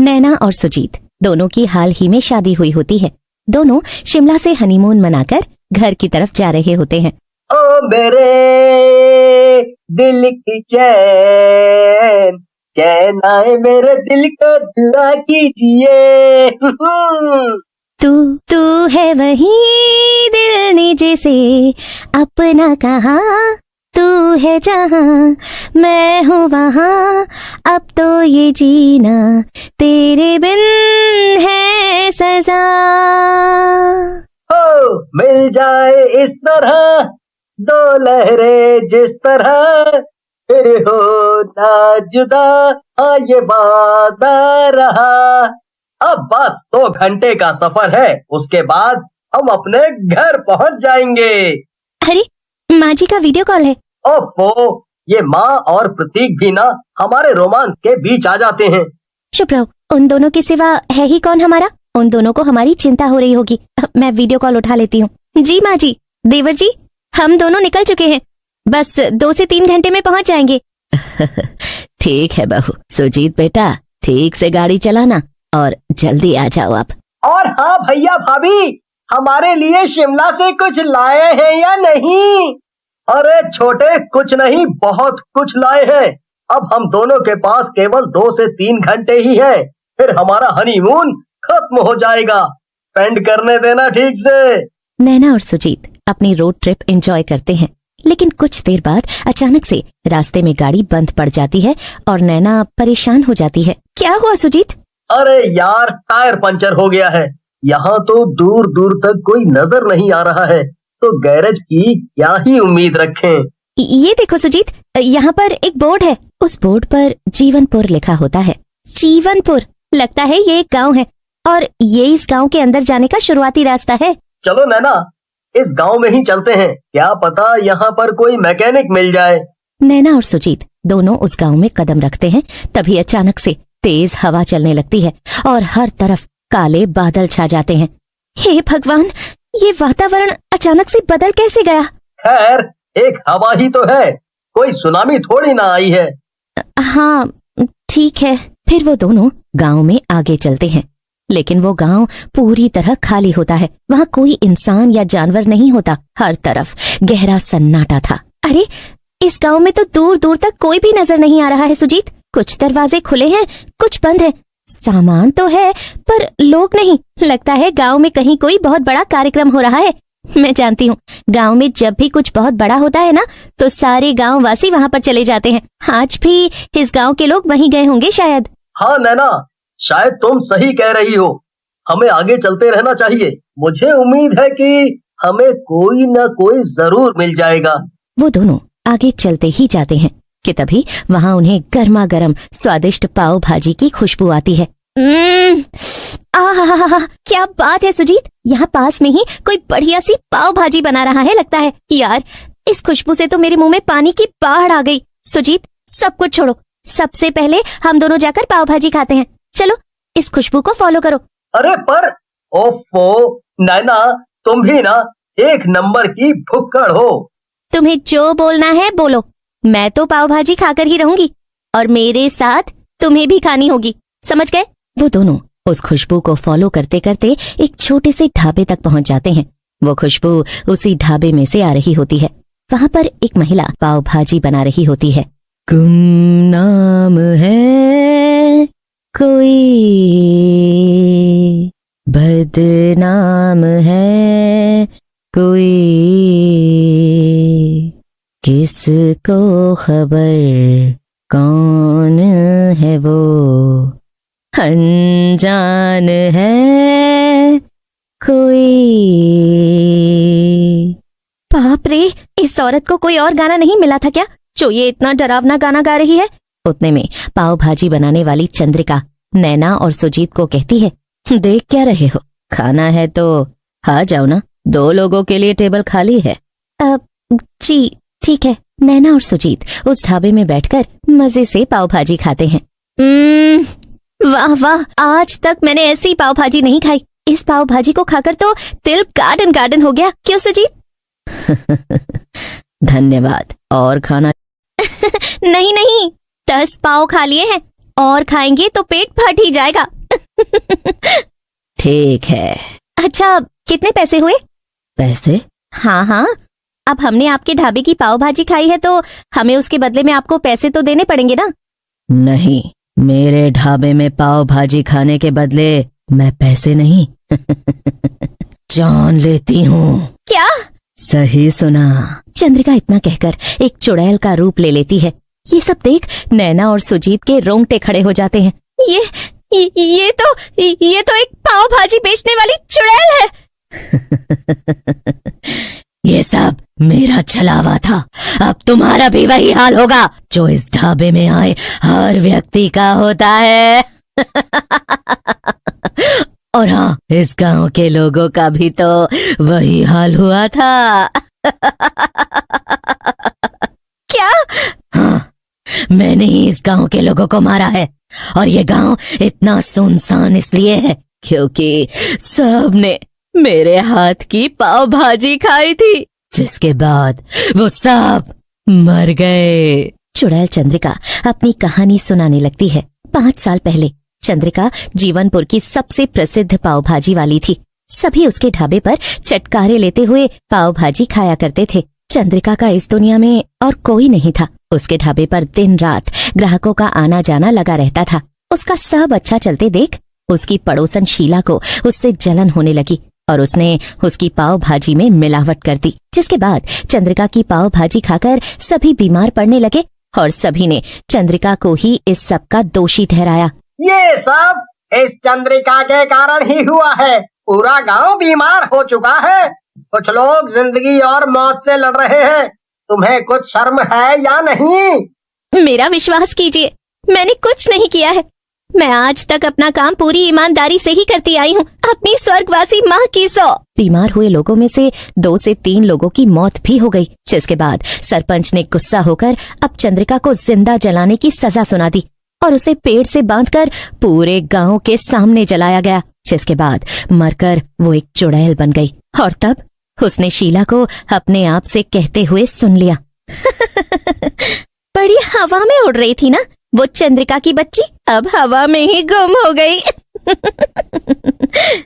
नैना और सुजीत दोनों की हाल ही में शादी हुई होती है। दोनों शिमला से हनीमून मनाकर घर की तरफ जा रहे होते हैं। ओ मेरे दिल की चैन, चैन आए मेरे दिल को दुआ कीजिए। तू है वही दिल ने जैसे अपना कहा, तू है जहाँ मैं हूँ वहाँ, अब तो ये जीना तेरे बिन है सजा। हो मिल जाए इस तरह दो लहरें जिस तरह, फिर हो ना जुदा, हाँ ये वादा रहा। अब बस 2 घंटे का सफर है, उसके बाद हम अपने घर पहुंच जाएंगे। अरे माँ जी का वीडियो कॉल है। ओफो, ये माँ और प्रतीक भी ना हमारे रोमांस के बीच आ जाते हैं। चुप रहो, उन दोनों के सिवा है ही कौन हमारा। उन दोनों को हमारी चिंता हो रही होगी। मैं वीडियो कॉल उठा लेती हूँ। जी माँ जी, देवर जी, हम दोनों निकल चुके हैं, बस 2 से 3 घंटे में पहुँच जाएंगे। ठीक है बहू। सुजीत बेटा, ठीक से गाड़ी चलाना और जल्दी आ जाओ आप। और हाँ भैया भाभी, हमारे लिए शिमला से कुछ लाए हैं या नहीं? अरे छोटे, कुछ नहीं, बहुत कुछ लाए हैं। अब हम दोनों के पास केवल 2 से 3 घंटे ही हैं, फिर हमारा हनीमून खत्म हो जाएगा। स्पेंड करने देना ठीक से। नैना और सुजीत अपनी रोड ट्रिप एंजॉय करते हैं, लेकिन कुछ देर बाद अचानक से रास्ते में गाड़ी बंद पड़ जाती है और नैना परेशान हो जाती है। क्या हुआ सुजीत? अरे यार, टायर पंचर हो गया है। यहाँ तो दूर दूर तक कोई नजर नहीं आ रहा है, तो गैरेज की क्या ही उम्मीद रखें। ये देखो सुजीत, यहाँ पर एक बोर्ड है। उस बोर्ड पर जीवनपुर लिखा होता है। जीवनपुर, लगता है ये एक गांव है और ये इस गांव के अंदर जाने का शुरुआती रास्ता है। चलो नैना, इस गांव में ही चलते हैं, क्या पता यहाँ पर कोई मैकेनिक मिल जाए। नैना और सुजीत दोनों उस गांव में कदम रखते हैं, तभी अचानक से तेज हवा चलने लगती है और हर तरफ काले बादल छा जाते हैं। हे भगवान, ये वातावरण अचानक से बदल कैसे गया? खैर, एक हवा ही तो है, कोई सुनामी थोड़ी ना आई है। हाँ ठीक है। फिर वो दोनों गांव में आगे चलते हैं, लेकिन वो गांव पूरी तरह खाली होता है। वहाँ कोई इंसान या जानवर नहीं होता। हर तरफ गहरा सन्नाटा था। अरे इस गांव में तो दूर दूर तक कोई भी नजर नहीं आ रहा है सुजीत। कुछ दरवाजे खुले हैं, कुछ बंद हैं। सामान तो है पर लोग नहीं। लगता है गांव में कहीं कोई बहुत बड़ा कार्यक्रम हो रहा है। मैं जानती हूँ, गांव में जब भी कुछ बहुत बड़ा होता है ना, तो सारे गांव वासी वहाँ पर चले जाते हैं। आज भी इस गांव के लोग वहीं गए होंगे शायद। हाँ नैना, शायद तुम सही कह रही हो। हमें आगे चलते रहना चाहिए। मुझे उम्मीद है कि हमें कोई न कोई जरूर मिल जाएगा। वो दोनों आगे चलते ही जाते हैं कि तभी वहाँ उन्हें गर्मा गर्म स्वादिष्ट पाव भाजी की खुशबू आती है। आहा, क्या बात है सुजीत, यहाँ पास में ही कोई बढ़िया सी पाव भाजी बना रहा है लगता है। यार, इस खुशबू से तो मेरे मुंह में पानी की बाढ़ आ गई। सुजीत, सब कुछ छोड़ो, सबसे पहले हम दोनों जाकर पाव भाजी खाते हैं। चलो, इस खुशबू को फॉलो करो। अरे पर ओफो नैना, तुम भी ना एक नंबर की भुक्कड़ हो। तुम्हें जो बोलना है बोलो, मैं तो पाव भाजी खाकर ही रहूंगी और मेरे साथ तुम्हें भी खानी होगी, समझ गए? वो दोनों उस खुशबू को फॉलो करते करते एक छोटे से ढाबे तक पहुंच जाते हैं। वो खुशबू उसी ढाबे में से आ रही होती है। वहाँ पर एक महिला पाव भाजी बना रही होती है। गुमनाम है कोई, बदनाम है कोई, किसको खबर कौन है वो, अनजान है कोई। बाप रे, इस औरत को कोई और गाना नहीं मिला था क्या जो ये इतना डरावना गाना गा रही है? उतने में पाव भाजी बनाने वाली चंद्रिका नैना और सुजीत को कहती है, देख क्या रहे हो, खाना है तो आ जाओ ना, 2 लोगों के लिए टेबल खाली है। जी ठीक है। नैना और सुजीत उस ढाबे में बैठकर मजे से पाव भाजी खाते हैं। वाह वाह, आज तक मैंने ऐसी पाव भाजी नहीं खाई। इस पाव भाजी को खाकर तो दिल गार्डन गार्डन हो गया। क्यों सुजीत? धन्यवाद। और खाना? नहीं नहीं, 10 पाव खा लिए हैं और खाएंगे तो पेट फट ही जाएगा। ठीक है। अच्छा, कितने पैसे हुए? पैसे? हाँ हाँ, अब हमने आपके ढाबे की पाव भाजी खाई है तो हमें उसके बदले में आपको पैसे तो देने पड़ेंगे ना। नहीं, मेरे ढाबे में पाव भाजी खाने के बदले मैं पैसे नहीं जान लेती हूँ। क्या? सही सुना। चंद्रिका इतना कहकर एक चुड़ैल का रूप ले लेती है। ये सब देख नैना और सुजीत के रोंगटे खड़े हो जाते हैं। ये तो एक पाव भाजी बेचने वाली चुड़ैल है। ये सब मेरा छलावा था। अब तुम्हारा भी वही हाल होगा जो इस ढाबे में आए हर व्यक्ति का होता है। और हाँ, इस गांव के लोगों का भी तो वही हाल हुआ था। क्या? हाँ, मैंने ही इस गांव के लोगों को मारा है। और ये गांव इतना सुनसान इसलिए है क्योंकि सबने मेरे हाथ की पाव भाजी खाई थी, जिसके बाद वो सब मर गए। चुड़ैल चंद्रिका अपनी कहानी सुनाने लगती है। 5 साल पहले चंद्रिका जीवनपुर की सबसे प्रसिद्ध पाव भाजी वाली थी। सभी उसके ढाबे पर चटकारे लेते हुए पाव भाजी खाया करते थे। चंद्रिका का इस दुनिया में और कोई नहीं था। उसके ढाबे पर दिन रात ग्राहकों का आना जाना लगा रहता था। उसका सब अच्छा चलते देख उसकी पड़ोसन शीला को उससे जलन होने लगी और उसने उसकी पाव भाजी में मिलावट कर दी, जिसके बाद चंद्रिका की पाव भाजी खाकर सभी बीमार पड़ने लगे और सभी ने चंद्रिका को ही इस सब का दोषी ठहराया। ये सब इस चंद्रिका के कारण ही हुआ है। पूरा गांव बीमार हो चुका है। कुछ लोग जिंदगी और मौत से लड़ रहे हैं। तुम्हें कुछ शर्म है या नहीं? मेरा विश्वास कीजिए, मैंने कुछ नहीं किया है। मैं आज तक अपना काम पूरी ईमानदारी से ही करती आई हूँ, अपनी स्वर्गवासी माँ की सौ। बीमार हुए लोगों में से 2 से 3 लोगों की मौत भी हो गई, जिसके बाद सरपंच ने गुस्सा होकर अब चंद्रिका को जिंदा जलाने की सजा सुना दी और उसे पेड़ से बांधकर पूरे गांव के सामने जलाया गया, जिसके बाद मरकर वो एक चुड़ैल बन गई। और तब उसने शीला को अपने आप से कहते हुए सुन लिया। बड़ी हवा में उड़ रही थी ना वो चंद्रिका की बच्ची, अब हवा में ही गुम हो गई।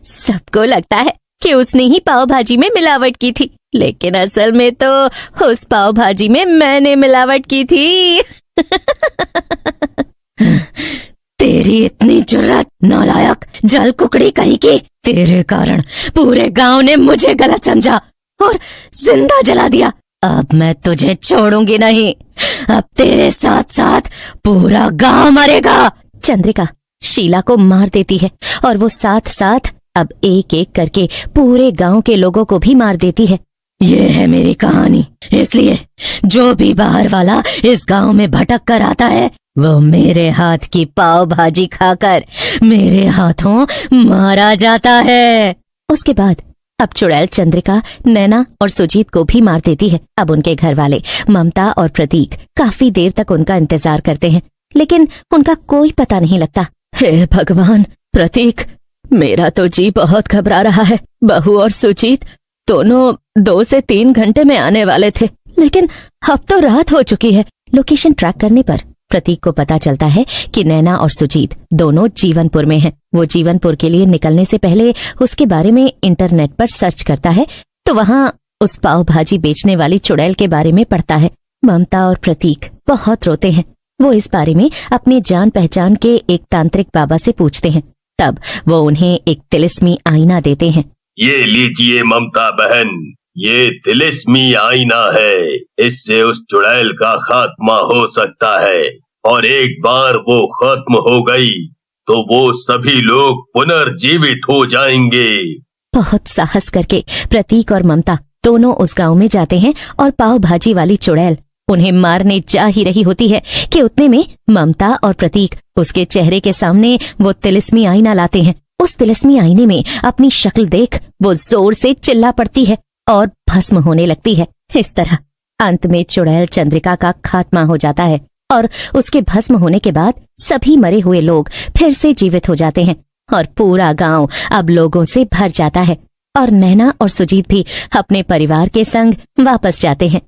सबको लगता है कि उसने ही पाव भाजी में मिलावट की थी, लेकिन असल में तो उस पाव भाजी में मैंने मिलावट की थी। तेरी इतनी जुर्रत, नालायक जल कुकड़ी कहीं की। तेरे कारण पूरे गांव ने मुझे गलत समझा और जिंदा जला दिया। अब मैं तुझे छोड़ूंगी नहीं। अब तेरे साथ साथ पूरा गांव मरेगा। चंद्रिका शीला को मार देती है और वो साथ साथ अब एक एक करके पूरे गांव के लोगों को भी मार देती है। ये है मेरी कहानी, इसलिए जो भी बाहर वाला इस गांव में भटक कर आता है वो मेरे हाथ की पाव भाजी खाकर मेरे हाथों मारा जाता है। उसके बाद अब चुड़ैल चंद्रिका नैना और सुजीत को भी मार देती है। अब उनके घर वाले ममता और प्रतीक काफी देर तक उनका इंतजार करते हैं, लेकिन उनका कोई पता नहीं लगता। हे भगवान, प्रतीक, मेरा तो जी बहुत घबरा रहा है। बहू और सुजीत दोनों 2 से 3 घंटे में आने वाले थे, लेकिन अब तो रात हो चुकी है। लोकेशन ट्रैक करने पर प्रतीक को पता चलता है कि नैना और सुजीत दोनों जीवनपुर में हैं। वो जीवनपुर के लिए निकलने से पहले उसके बारे में इंटरनेट पर सर्च करता है तो वहाँ उस पाव भाजी बेचने वाली चुड़ैल के बारे में पढ़ता है। ममता और प्रतीक बहुत रोते हैं। वो इस बारे में अपने जान पहचान के एक तांत्रिक बाबा से पूछते हैं। तब वो उन्हें एक तिलिस्मी आईना देते हैं। ये लीजिए ममता बहन, ये तिलिस्मी आईना है। इससे उस चुड़ैल का खात्मा हो सकता है और एक बार वो खत्म हो गई तो वो सभी लोग पुनर्जीवित हो जाएंगे। बहुत साहस करके प्रतीक और ममता दोनों उस गांव में जाते हैं और पाव भाजी वाली चुड़ैल उन्हें मारने जा ही रही होती है कि उतने में ममता और प्रतीक उसके चेहरे के सामने वो तिलिस्मी आईना लाते हैं। उस तिलिस्मी आईने में अपनी शक्ल देख वो जोर से चिल्ला पड़ती है और भस्म होने लगती है। इस तरह अंत में चुड़ैल चंद्रिका का खात्मा हो जाता है और उसके भस्म होने के बाद सभी मरे हुए लोग फिर से जीवित हो जाते हैं और पूरा गांव अब लोगों से भर जाता है और नैना और सुजीत भी अपने परिवार के संग वापस जाते हैं।